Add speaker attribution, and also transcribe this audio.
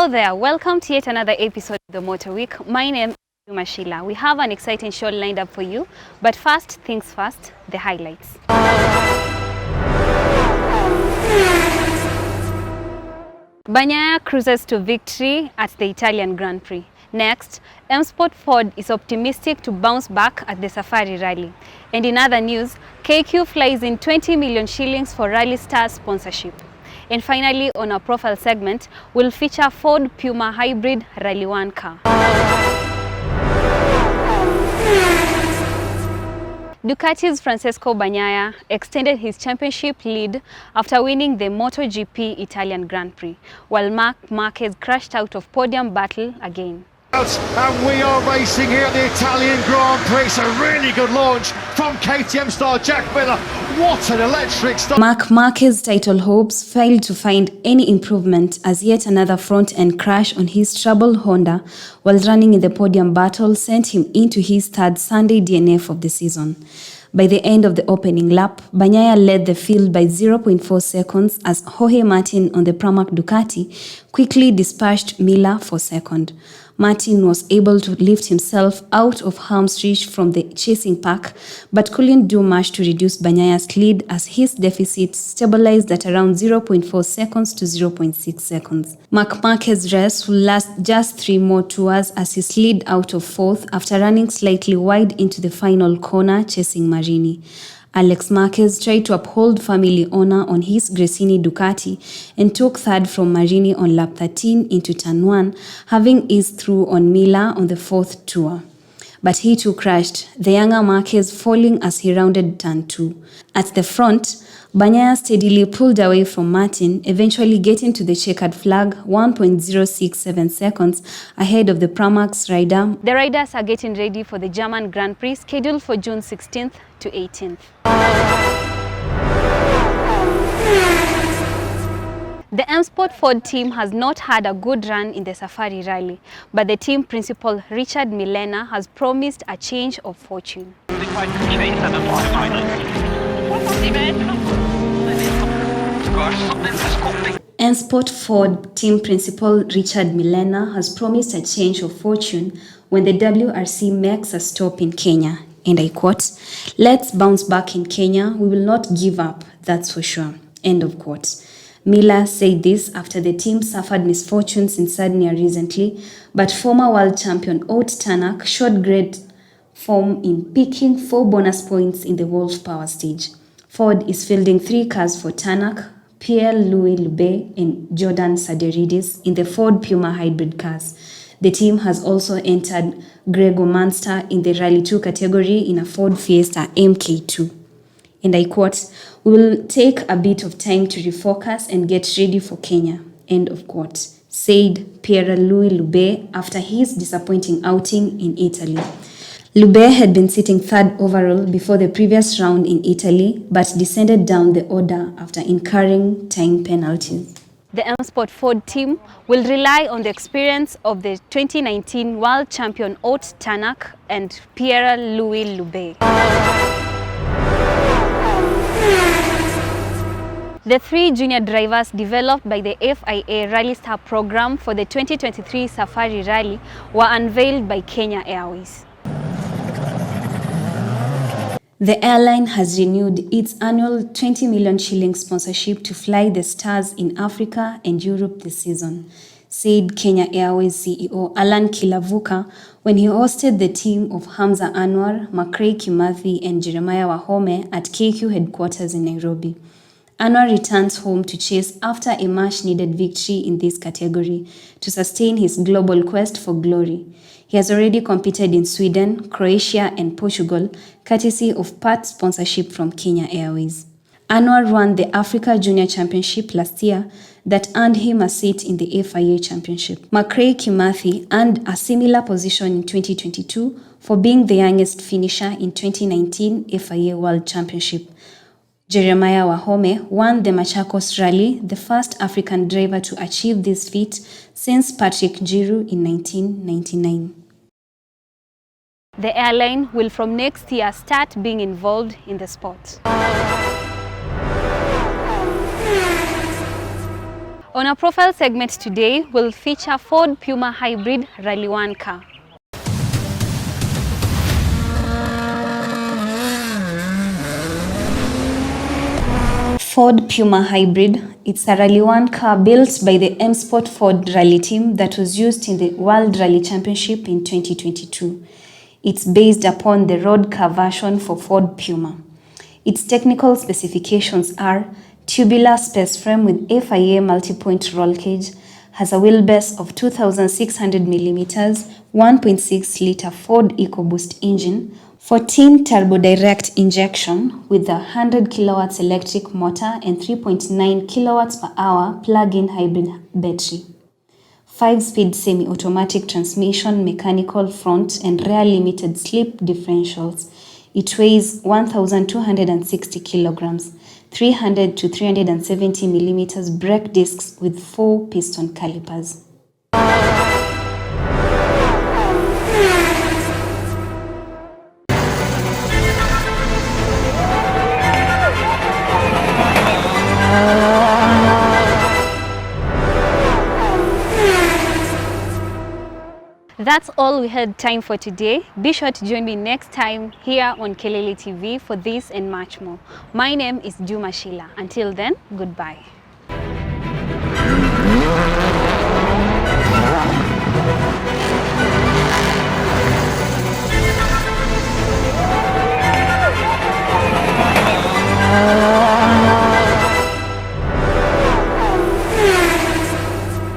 Speaker 1: Hello there, welcome to yet another episode of the Motorweek. My name is Mashila. We have an exciting show lined up for you, but first things first, the highlights. Bagnaia cruises to victory at the Italian Grand Prix. Next, M Sport Ford is optimistic to bounce back at the Safari Rally. And in other news, KQ flies in 20 million shillings for Rally Star sponsorship. And finally, on our profile segment, we'll feature Ford Puma Hybrid Rally 1 car. Ducati's Francesco Bagnaia extended his championship lead after winning the MotoGP Italian Grand Prix, while Marc Marquez crashed out of podium battle again.
Speaker 2: And we are racing here at the Italian Grand Prix. It's a really good launch from KTM star Jack Miller. What an electric start.
Speaker 3: Marc Marquez's title hopes failed to find any improvement as yet another front-end crash on his troubled Honda while running in the podium battle sent him into his third Sunday DNF of the season. By the end of the opening lap, Bagnaia led the field by 0.4 seconds as Jorge Martin on the Pramac Ducati quickly dispatched Miller for second. Martin was able to lift himself out of harm's reach from the chasing pack, but couldn't do much to reduce Bagnaia's lead as his deficit stabilized at around 0.4 seconds to 0.6 seconds. Marc Marquez's race will last just 3 more tours as he slid out of fourth after running slightly wide into the final corner chasing Marini. Alex Marquez tried to uphold family honor on his Gresini Ducati and took third from Marini on lap 13 into turn 1, having eased through on Miller on the fourth tour. But he too crashed, the younger Marquez falling as he rounded turn 2. At the front, Bagnaia steadily pulled away from Martin, eventually getting to the checkered flag 1.067 seconds ahead of the Pramac's rider.
Speaker 1: The riders are getting ready for the German Grand Prix scheduled for June 16th to 18th. The M Sport Ford team has not had a good run in the Safari Rally, but the team principal Richard Milena has promised a change of fortune.
Speaker 3: M Sport Ford team principal Richard Milena has promised a change of fortune when the WRC makes a stop in Kenya. And I quote, "Let's bounce back in Kenya. We will not give up, that's for sure." End of quote. Miller said this after the team suffered misfortunes in Sardinia recently, but former world champion Ott Tanak showed great form in picking 4 bonus points in the Wolf Power stage. Ford is fielding 3 cars for Tanak, Pierre-Louis Lube and Jordan Saderidis in the Ford Puma hybrid cars. The team has also entered Gregor Munster in the Rally 2 category in a Ford Fiesta MK2. And I quote, "We will take a bit of time to refocus and get ready for Kenya." End of quote, said Pierre-Louis Lube after his disappointing outing in Italy. Lube had been sitting third overall before the previous round in Italy, but descended down the order after incurring time penalties.
Speaker 1: The M Sport Ford team will rely on the experience of the 2019 world champion Ott Tanak and Pierre-Louis Lube. The 3 junior drivers developed by the FIA Rally Star program for the 2023 Safari Rally were unveiled by Kenya Airways.
Speaker 3: The airline has renewed its annual 20 million shilling sponsorship to fly the stars in Africa and Europe this season, said Kenya Airways CEO Alan Kilavuka when he hosted the team of Hamza Anwar, Macrae Kimathi and Jeremiah Wahome at KQ headquarters in Nairobi. Anwar returns home to chase after a much-needed victory in this category to sustain his global quest for glory. He has already competed in Sweden, Croatia and Portugal, courtesy of part sponsorship from Kenya Airways. Anwar won the Africa Junior Championship last year that earned him a seat in the FIA Championship. Macrae Kimathi earned a similar position in 2022 for being the youngest finisher in 2019 FIA World Championship. Jeremiah Wahome won the Machakos Rally, the first African driver to achieve this feat since Patrick Njiru in 1999.
Speaker 1: The airline will from next year start being involved in the sport. On our profile segment today, we'll feature Ford Puma Hybrid Rally 1 car.
Speaker 3: Ford Puma Hybrid. It's a Rally 1 car built by the M Sport Ford Rally team that was used in the World Rally Championship in 2022. It's based upon the road car version for Ford Puma. Its technical specifications are tubular space frame with FIA multi-point roll cage, has a wheelbase of 2,600mm, 1.6-litre Ford EcoBoost engine, 14 turbo direct injection with a 100 kilowatts electric motor and 3.9 kilowatts per hour plug-in hybrid battery. 5-speed semi-automatic transmission, mechanical front and rear limited slip differentials. It weighs 1,260 kilograms, 300 to 370 millimeters brake discs with 4 piston calipers.
Speaker 1: That's all we had time for today. Be sure to join me next time here on Kelele TV for this and much more. My name is Juma Sheila. Until then, goodbye.